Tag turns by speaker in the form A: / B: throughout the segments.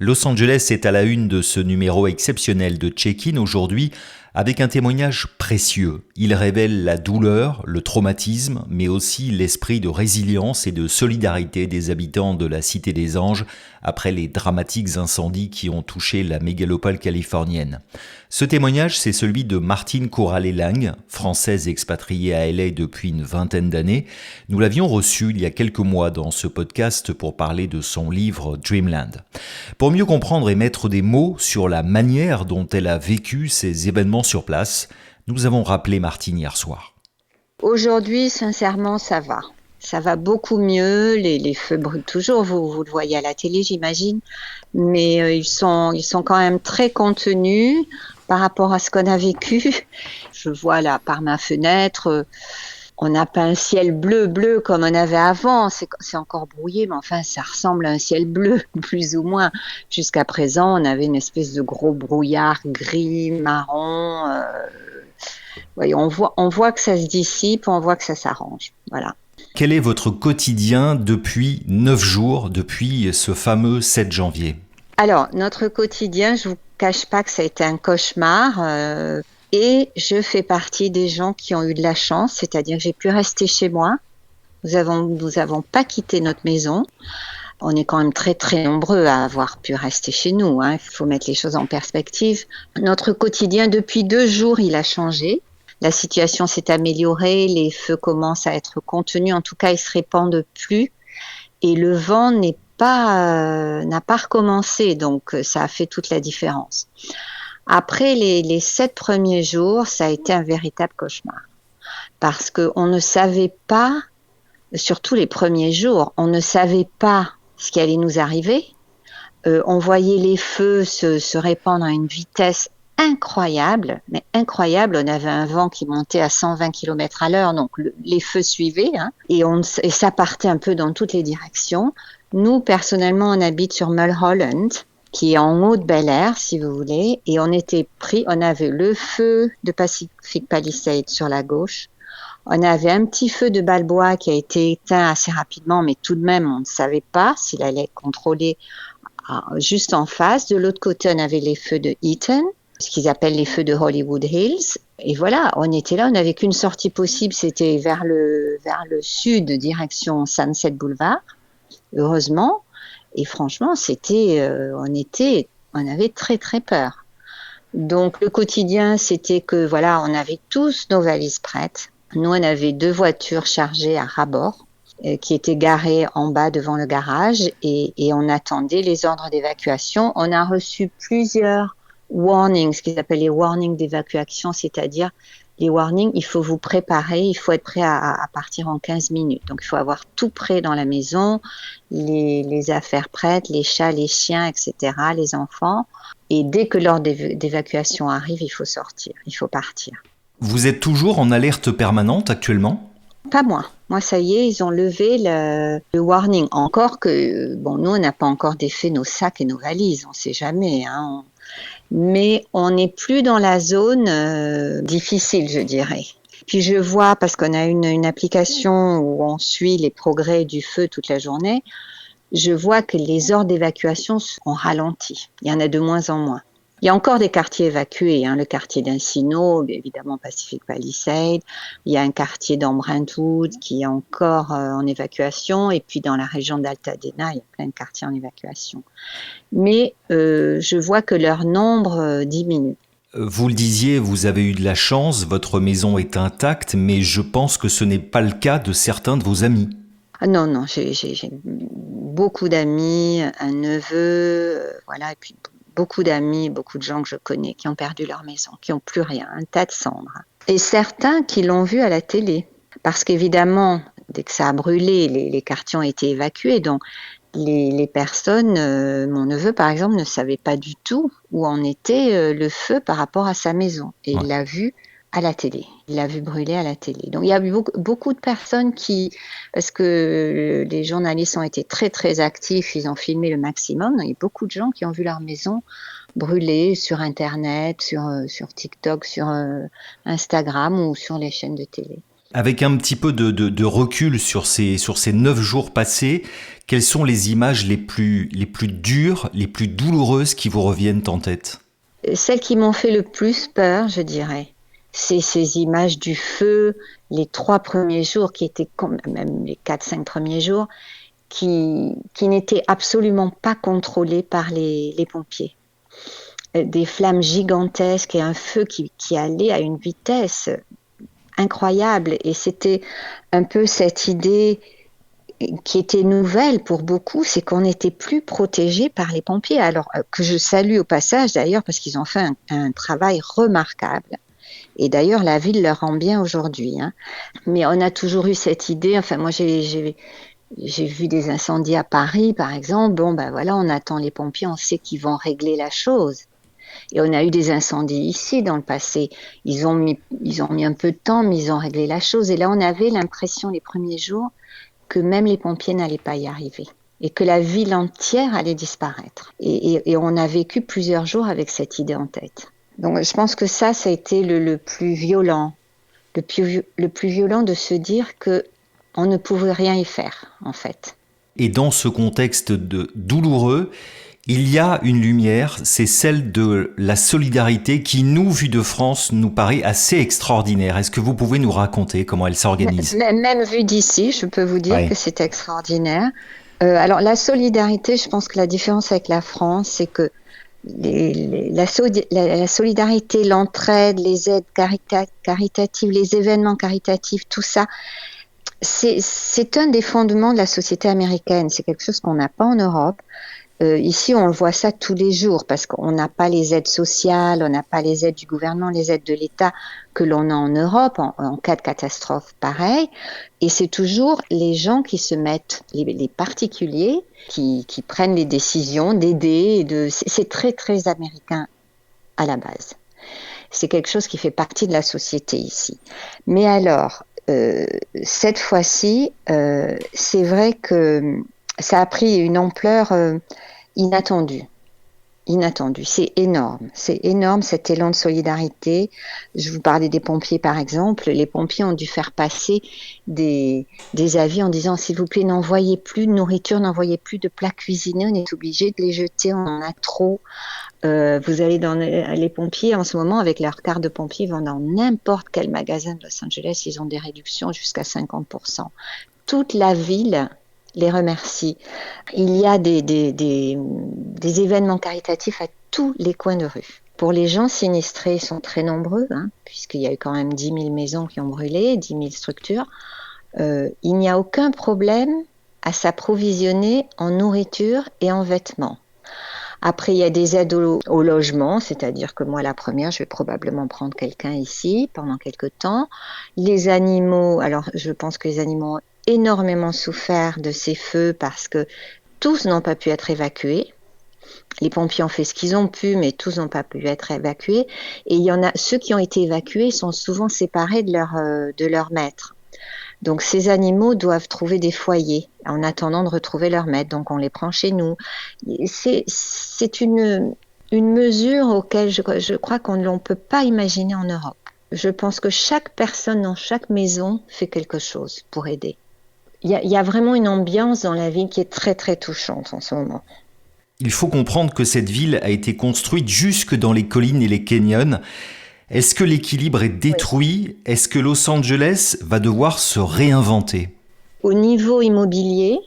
A: Los Angeles est à la une de ce numéro exceptionnel de Check-in aujourd'hui avec un témoignage précieux. Il révèle la douleur, le traumatisme, mais aussi l'esprit de résilience et de solidarité des habitants de la Cité des Anges après les dramatiques incendies qui ont touché la mégalopole californienne. Ce témoignage, c'est celui de Martine Corrales-Lang, française expatriée à LA depuis une vingtaine d'années. Nous l'avions reçue il y a quelques mois dans ce podcast pour parler de son livre Dreamland. Pour mieux comprendre et mettre des mots sur la manière dont elle a vécu ces événements sur place, nous avons rappelé Martine hier soir.
B: Aujourd'hui, sincèrement, ça va. Ça va beaucoup mieux. Les feux brûlent toujours. Vous le voyez à la télé, j'imagine. Mais ils sont quand même très contenus par rapport à ce qu'on a vécu. Je vois là, par ma fenêtre, on n'a pas un ciel bleu comme on avait avant. C'est encore brouillé, mais enfin, ça ressemble à un ciel bleu, plus ou moins. Jusqu'à présent, on avait une espèce de gros brouillard gris, marron. Oui, on voit que ça se dissipe, on voit que ça s'arrange. Voilà.
A: Quel est votre quotidien depuis 9 jours, depuis ce fameux 7 janvier ?
B: Alors, notre quotidien, je ne vous cache pas que ça a été un cauchemar. Et je fais partie des gens qui ont eu de la chance, c'est-à-dire que j'ai pu rester chez moi. Nous avons pas quitté notre maison. On est quand même très très nombreux à avoir pu rester chez nous. Il faut mettre les choses en perspective. Notre quotidien, depuis 2 jours, il a changé. La situation s'est améliorée, les feux commencent à être contenus, en tout cas ils se répandent plus et le vent n'a pas recommencé, donc ça a fait toute la différence. Après les 7 premiers jours, ça a été un véritable cauchemar parce qu'on ne savait pas, surtout les premiers jours, on ne savait pas ce qui allait nous arriver. On voyait les feux se répandre à une vitesse incroyable, mais incroyable. On avait un vent qui montait à 120 km/h, donc les feux suivaient, et ça partait un peu dans toutes les directions. Nous, personnellement, on habite sur Mulholland, qui est en haut de Bel Air, si vous voulez, et on avait le feu de Pacific Palisades sur la gauche. On avait un petit feu de Balboa qui a été éteint assez rapidement, mais tout de même, on ne savait pas s'il allait être contrôlé juste en face. De l'autre côté, on avait les feux de Eaton, ce qu'ils appellent les feux de Hollywood Hills. Et voilà, on était là, on n'avait qu'une sortie possible, c'était vers le sud, direction Sunset Boulevard, heureusement. Et franchement, on avait très très peur. Donc le quotidien, c'était que voilà, on avait tous nos valises prêtes. Nous, on avait 2 voitures chargées à ras-bord qui étaient garées en bas devant le garage et on attendait les ordres d'évacuation. On a reçu plusieurs warnings, ce qu'ils appellent les warnings d'évacuation, c'est-à-dire les warnings, il faut vous préparer, il faut être prêt à partir en 15 minutes. Donc, il faut avoir tout prêt dans la maison, les affaires prêtes, les chats, les chiens, etc., les enfants. Et dès que l'ordre d'évacuation arrive, il faut sortir, il faut partir.
A: Vous êtes toujours en alerte permanente actuellement ?
B: Pas moi. Moi, ça y est, ils ont levé le warning. Encore que, nous, on n'a pas encore défait nos sacs et nos valises, on ne sait jamais. Mais on n'est plus dans la zone difficile, je dirais. Puis je vois, parce qu'on a une application où on suit les progrès du feu toute la journée, je vois que les ordres d'évacuation ont ralenti. Il y en a de moins en moins. Il y a encore des quartiers évacués, le quartier d'Encino, évidemment Pacific Palisades, il y a un quartier dans Brentwood qui est encore en évacuation, et puis dans la région d'Altadena, il y a plein de quartiers en évacuation. Mais je vois que leur nombre diminue.
A: Vous le disiez, vous avez eu de la chance, votre maison est intacte, mais je pense que ce n'est pas le cas de certains de vos amis.
B: Non, j'ai beaucoup d'amis, un neveu, voilà, et puis beaucoup d'amis, beaucoup de gens que je connais qui ont perdu leur maison, qui n'ont plus rien, un tas de cendres. Et certains qui l'ont vu à la télé. Parce qu'évidemment, dès que ça a brûlé, les quartiers ont été évacués. Donc, les personnes, mon neveu par exemple, ne savait pas du tout où en était le feu par rapport à sa maison. Et il l'a vu à la télé. Il l'a vu brûler à la télé. Donc il y a eu beaucoup de personnes parce que les journalistes ont été très très actifs, ils ont filmé le maximum. Donc, il y a beaucoup de gens qui ont vu leur maison brûler sur Internet, sur TikTok, sur Instagram ou sur les chaînes de télé.
A: Avec un petit peu de recul sur ces 9 jours passés, quelles sont les images les plus dures, les plus douloureuses qui vous reviennent en tête?
B: Celles qui m'ont fait le plus peur, je dirais, c'est ces images du feu, les 3 premiers jours qui étaient même les 4-5 premiers jours, qui n'étaient absolument pas contrôlés par les pompiers. Des flammes gigantesques et un feu qui allait à une vitesse incroyable. Et c'était un peu cette idée qui était nouvelle pour beaucoup, c'est qu'on n'était plus protégé par les pompiers. Alors que je salue au passage d'ailleurs parce qu'ils ont fait un travail remarquable. Et d'ailleurs, la ville leur rend bien aujourd'hui. Hein. Mais on a toujours eu cette idée, enfin moi j'ai vu des incendies à Paris par exemple, bon ben voilà, on attend les pompiers, on sait qu'ils vont régler la chose. Et on a eu des incendies ici dans le passé. Ils ont mis un peu de temps, mais ils ont réglé la chose. Et là, on avait l'impression les premiers jours que même les pompiers n'allaient pas y arriver et que la ville entière allait disparaître. Et on a vécu plusieurs jours avec cette idée en tête. Donc je pense que ça a été le plus violent, le plus violent de se dire que on ne pouvait rien y faire, en fait.
A: Et dans ce contexte douloureux, il y a une lumière, c'est celle de la solidarité qui, nous, vue de France, nous paraît assez extraordinaire. Est-ce que vous pouvez nous raconter comment elle s'organise?
B: Même vu d'ici, je peux vous dire que c'est extraordinaire. Alors la solidarité, je pense que la différence avec la France, c'est que la solidarité, l'entraide, les aides caritatives, les événements caritatifs, tout ça, c'est un des fondements de la société américaine. C'est quelque chose qu'on n'a pas en Europe. Ici, on voit ça tous les jours parce qu'on n'a pas les aides sociales, on n'a pas les aides du gouvernement, les aides de l'État que l'on a en Europe en cas de catastrophe pareil. Et c'est toujours les gens qui se mettent, les particuliers, qui prennent les décisions d'aider. C'est très, très américain à la base. C'est quelque chose qui fait partie de la société ici. Mais alors, cette fois-ci, c'est vrai que ça a pris une ampleur inattendue. C'est énorme cet élan de solidarité. Je vous parlais des pompiers par exemple. Les pompiers ont dû faire passer des avis en disant s'il vous plaît n'envoyez plus de nourriture, n'envoyez plus de plats cuisinés, on est obligé de les jeter, on en a trop. Vous allez dans les pompiers en ce moment avec leur carte de pompier, ils vont dans n'importe quel magasin de Los Angeles, ils ont des réductions jusqu'à 50%. Toute la ville les remercie. Il y a des événements caritatifs à tous les coins de rue. Pour les gens sinistrés, ils sont très nombreux, hein, puisqu'il y a eu quand même 10 000 maisons qui ont brûlé, 10 000 structures. Il n'y a aucun problème à s'approvisionner en nourriture et en vêtements. Après, il y a des aides au logement, c'est-à-dire que moi, la première, je vais probablement prendre quelqu'un ici pendant quelques temps. Les animaux, alors je pense que les animaux ont énormément souffert de ces feux parce que tous n'ont pas pu être évacués. Les pompiers ont fait ce qu'ils ont pu, mais tous n'ont pas pu être évacués. Et il y en a, ceux qui ont été évacués sont souvent séparés de leur maître. Donc ces animaux doivent trouver des foyers en attendant de retrouver leur maître. Donc on les prend chez nous. C'est une mesure auquel je crois qu'on ne peut pas imaginer en Europe. Je pense que chaque personne dans chaque maison fait quelque chose pour aider. Il y a vraiment une ambiance dans la ville qui est très très touchante en ce moment.
A: Il faut comprendre que cette ville a été construite jusque dans les collines et les canyons. Est-ce que l'équilibre est détruit? Oui. Est-ce que Los Angeles va devoir se réinventer?
B: Au niveau immobilier,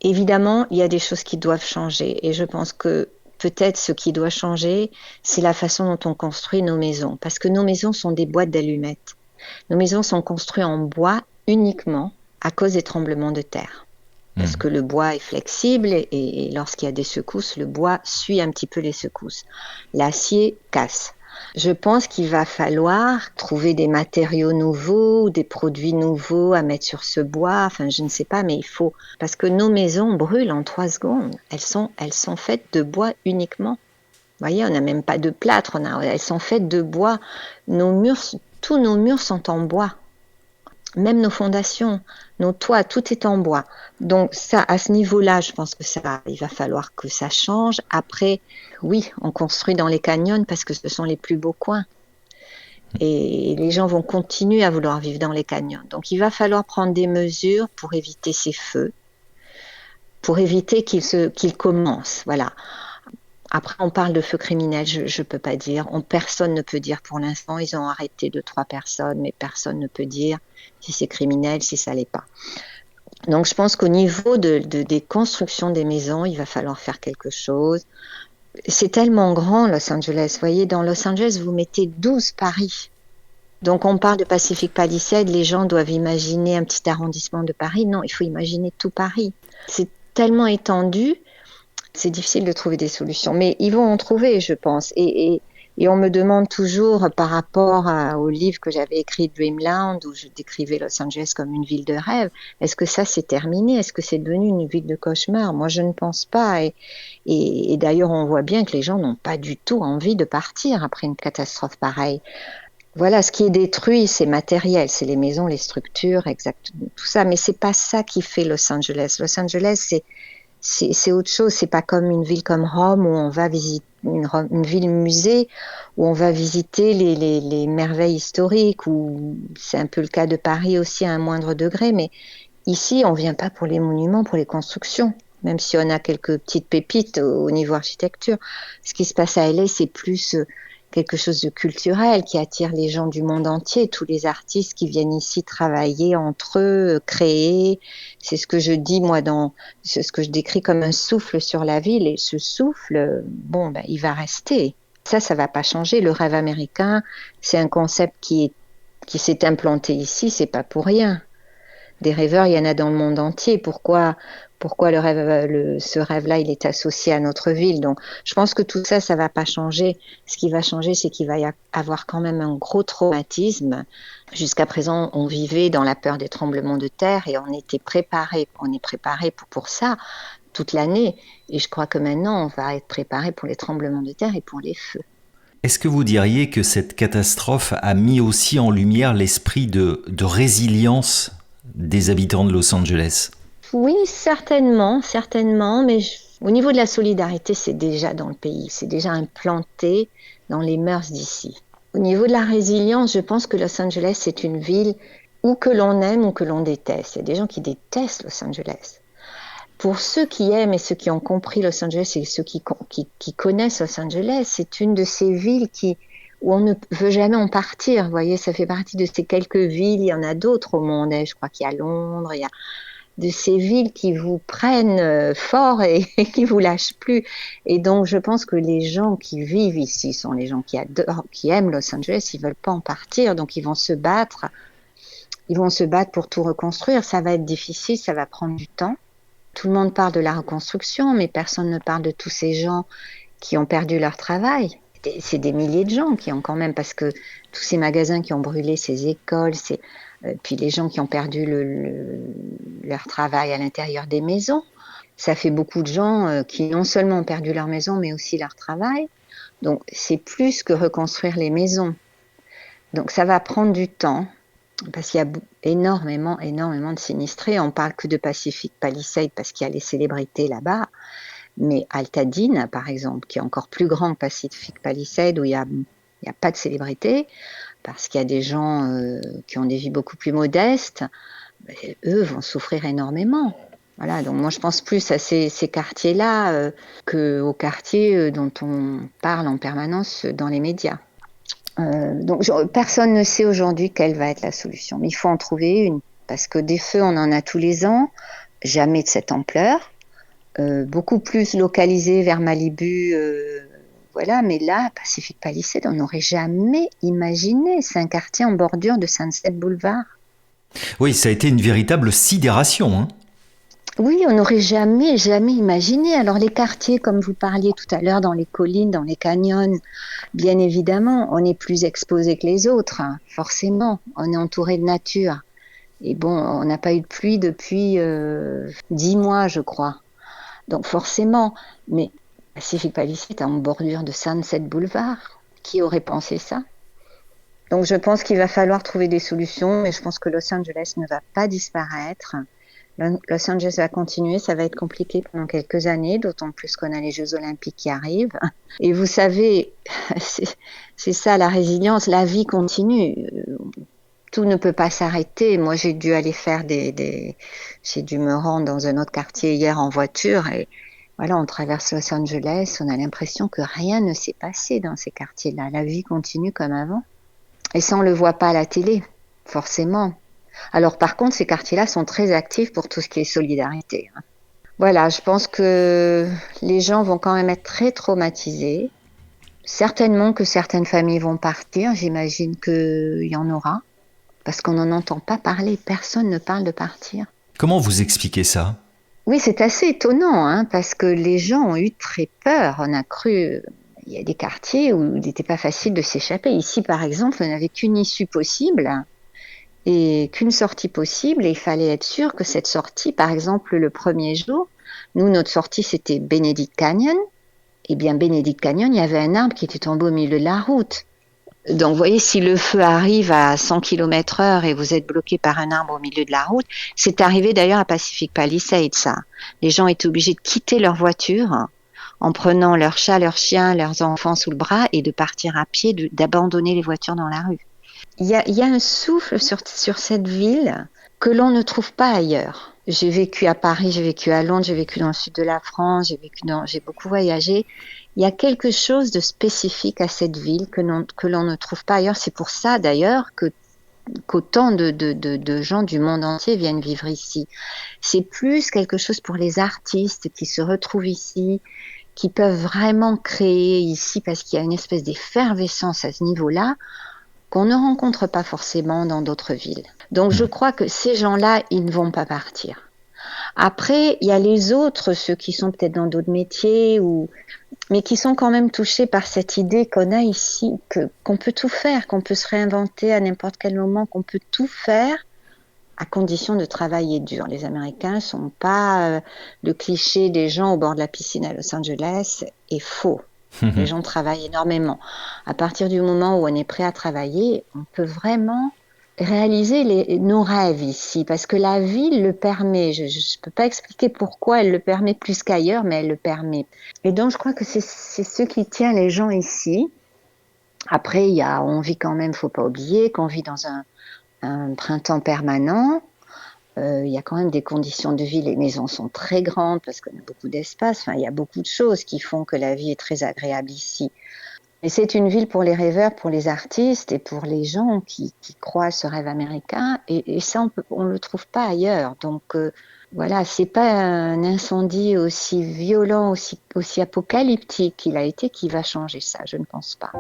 B: évidemment, il y a des choses qui doivent changer. Et je pense que peut-être ce qui doit changer, c'est la façon dont on construit nos maisons. Parce que nos maisons sont des boîtes d'allumettes. Nos maisons sont construites en bois uniquement à cause des tremblements de terre. Parce que le bois est flexible et lorsqu'il y a des secousses, le bois suit un petit peu les secousses. L'acier casse. Je pense qu'il va falloir trouver des matériaux nouveaux, des produits nouveaux à mettre sur ce bois. Enfin, je ne sais pas, mais il faut... Parce que nos maisons brûlent en 3 secondes. Elles sont faites de bois uniquement. Vous voyez, on n'a même pas de plâtre. Elles sont faites de bois. Tous nos murs sont en bois. Même nos fondations, nos toits, tout est en bois. Donc ça, à ce niveau-là, je pense que il va falloir que ça change. Après, oui, on construit dans les canyons parce que ce sont les plus beaux coins. Et les gens vont continuer à vouloir vivre dans les canyons. Donc il va falloir prendre des mesures pour éviter ces feux, pour éviter qu'ils commencent. Voilà. Après, on parle de feux criminels, je ne peux pas dire. Personne ne peut dire pour l'instant. Ils ont arrêté 2-3 personnes, mais personne ne peut dire si c'est criminel, si ça l'est pas. Donc je pense qu'au niveau des constructions des maisons, il va falloir faire quelque chose. C'est tellement grand, Los Angeles. Vous voyez, dans Los Angeles, vous mettez 12 Paris. Donc on parle de Pacific Palisades, les gens doivent imaginer un petit arrondissement de Paris. Non, il faut imaginer tout Paris. C'est tellement étendu, c'est difficile de trouver des solutions. Mais ils vont en trouver, je pense. Et on me demande toujours par rapport au livre que j'avais écrit Dreamland, où je décrivais Los Angeles comme une ville de rêve, est-ce que ça c'est terminé? Est-ce que c'est devenu une ville de cauchemar? Moi je ne pense pas. Et d'ailleurs on voit bien que les gens n'ont pas du tout envie de partir après une catastrophe pareille. Voilà, ce qui est détruit, c'est matériel, c'est les maisons, les structures, exactement, tout ça. Mais c'est pas ça qui fait Los Angeles. Los Angeles, c'est autre chose. C'est pas comme une ville comme Rome où on va visiter une ville musée où on va visiter les merveilles historiques. Ou c'est un peu le cas de Paris aussi à un moindre degré. Mais ici, on vient pas pour les monuments, pour les constructions. Même si on a quelques petites pépites au niveau architecture. Ce qui se passe à LA, c'est plus quelque chose de culturel qui attire les gens du monde entier, tous les artistes qui viennent ici travailler entre eux, créer. C'est ce que je dis moi c'est ce que je décris comme un souffle sur la ville. Et ce souffle, il va rester. Ça va pas changer. Le rêve américain, c'est un concept qui s'est implanté ici, c'est pas pour rien. Des rêveurs, il y en a dans le monde entier. Pourquoi ce rêve-là, il est associé à notre ville? Donc, je pense que tout ça, ça va pas changer. Ce qui va changer, c'est qu'il va y avoir quand même un gros traumatisme. Jusqu'à présent, on vivait dans la peur des tremblements de terre et on était préparé. On est préparé pour ça toute l'année. Et je crois que maintenant, on va être préparé pour les tremblements de terre et pour les feux.
A: Est-ce que vous diriez que cette catastrophe a mis aussi en lumière l'esprit de résilience des habitants de Los Angeles?
B: Oui, certainement, mais au niveau de la solidarité, c'est déjà dans le pays, c'est déjà implanté dans les mœurs d'ici. Au niveau de la résilience, je pense que Los Angeles, c'est une ville où que l'on aime ou que l'on déteste. Il y a des gens qui détestent Los Angeles. Pour ceux qui aiment et ceux qui ont compris Los Angeles et ceux qui connaissent Los Angeles, c'est une de ces villes où on ne veut jamais en partir. Vous voyez, ça fait partie de ces quelques villes. Il y en a d'autres au monde. Je crois qu'il y a Londres, il y a de ces villes qui vous prennent fort et qui vous lâchent plus. Et donc, je pense que les gens qui vivent ici sont les gens qui adorent, qui aiment Los Angeles. Ils veulent pas en partir, donc ils vont se battre. Ils vont se battre pour tout reconstruire. Ça va être difficile, ça va prendre du temps. Tout le monde parle de la reconstruction, mais personne ne parle de tous ces gens qui ont perdu leur travail. C'est des milliers de gens qui ont quand même, parce que tous ces magasins qui ont brûlé, ces écoles, puis les gens qui ont perdu leur travail à l'intérieur des maisons. Ça fait beaucoup de gens qui non seulement ont perdu leur maison, mais aussi leur travail. Donc c'est plus que reconstruire les maisons. Donc ça va prendre du temps, parce qu'il y a énormément de sinistrés. On parle que de Pacific Palisades parce qu'il y a les célébrités là-bas. Mais Altadena, par exemple, qui est encore plus grand que Pacific Palisades, où il y a pas de célébrités, parce qu'il y a des gens qui ont des vies beaucoup plus modestes, eux vont souffrir énormément. Voilà, donc moi je pense plus à ces quartiers-là qu'aux quartiers dont on parle en permanence dans les médias. Donc personne ne sait aujourd'hui quelle va être la solution, mais il faut en trouver une, parce que des feux on en a tous les ans, jamais de cette ampleur, beaucoup plus localisés vers Malibu, voilà, mais là, Pacific Palisades, on n'aurait jamais imaginé, c'est un quartier en bordure de Sunset Boulevard.
A: Oui, ça a été une véritable sidération, hein.
B: Oui, on n'aurait jamais imaginé. Alors les quartiers, comme vous parliez tout à l'heure, dans les collines, dans les canyons, bien évidemment, on est plus exposé que les autres, hein, forcément. On est entouré de nature. Et bon, on n'a pas eu de pluie depuis 10 mois, je crois. Donc forcément, mais Pacific Palisades est en bordure de Sunset Boulevard. Qui aurait pensé ça? Donc je pense qu'il va falloir trouver des solutions, mais je pense que Los Angeles ne va pas disparaître. Los Angeles va continuer, ça va être compliqué pendant quelques années, d'autant plus qu'on a les Jeux Olympiques qui arrivent. Et vous savez, c'est ça la résilience, la vie continue. Tout ne peut pas s'arrêter. Moi, j'ai dû aller faire j'ai dû me rendre dans un autre quartier hier en voiture et voilà, on traverse Los Angeles, on a l'impression que rien ne s'est passé dans ces quartiers-là. La vie continue comme avant. Et ça, on le voit pas à la télé, forcément. Alors, par contre, ces quartiers-là sont très actifs pour tout ce qui est solidarité. Voilà, je pense que les gens vont quand même être très traumatisés. Certainement que certaines familles vont partir, j'imagine qu'il y en aura. Parce qu'on n'en entend pas parler, personne ne parle de partir.
A: Comment vous expliquez ça?
B: Oui, c'est assez étonnant, hein, parce que les gens ont eu très peur. On a cru, il y a des quartiers où il n'était pas facile de s'échapper. Ici, par exemple, on n'avait qu'une issue possible et qu'une sortie possible, et il fallait être sûr que cette sortie, par exemple, le premier jour, nous, notre sortie, c'était Benedict Canyon. Eh bien, Benedict Canyon, il y avait un arbre qui était tombé au milieu de la route. Donc, vous voyez, si le feu arrive à 100 km/h et vous êtes bloqué par un arbre au milieu de la route, c'est arrivé d'ailleurs à Pacific Palisades, ça. Les gens étaient obligés de quitter leur voiture en prenant leurs chats, leurs chiens, leurs enfants sous le bras et de partir à pied, d'abandonner les voitures dans la rue. Il y a un souffle sur cette ville que l'on ne trouve pas ailleurs. J'ai vécu à Paris, j'ai vécu à Londres, j'ai vécu dans le sud de la France, j'ai beaucoup voyagé. Il y a quelque chose de spécifique à cette ville que l'on ne trouve pas ailleurs. C'est pour ça d'ailleurs qu'autant de gens du monde entier viennent vivre ici. C'est plus quelque chose pour les artistes qui se retrouvent ici, qui peuvent vraiment créer ici parce qu'il y a une espèce d'effervescence à ce niveau-là qu'on ne rencontre pas forcément dans d'autres villes. Donc je crois que ces gens-là, ils ne vont pas partir. Après, il y a les autres, ceux qui sont peut-être dans d'autres métiers, mais qui sont quand même touchés par cette idée qu'on a ici, qu'on peut tout faire, qu'on peut se réinventer à n'importe quel moment, qu'on peut tout faire à condition de travailler dur. Les Américains ne sont pas le cliché des gens au bord de la piscine à Los Angeles est faux. Les gens travaillent énormément. À partir du moment où on est prêt à travailler, on peut vraiment réaliser nos rêves ici, parce que la ville le permet. Je ne peux pas expliquer pourquoi elle le permet plus qu'ailleurs, mais elle le permet. Et donc, je crois que c'est ce qui tient les gens ici. Après, on vit quand même, faut pas oublier, qu'on vit dans un printemps permanent. Il y a quand même des conditions de vie. Les maisons sont très grandes parce qu'on a beaucoup d'espace. Enfin, il y a beaucoup de choses qui font que la vie est très agréable ici. Et c'est une ville pour les rêveurs, pour les artistes et pour les gens qui croient à ce rêve américain. Et ça, on le trouve pas ailleurs. Donc voilà, c'est pas un incendie aussi violent, aussi apocalyptique qu'il a été qui va changer ça. Je ne pense pas.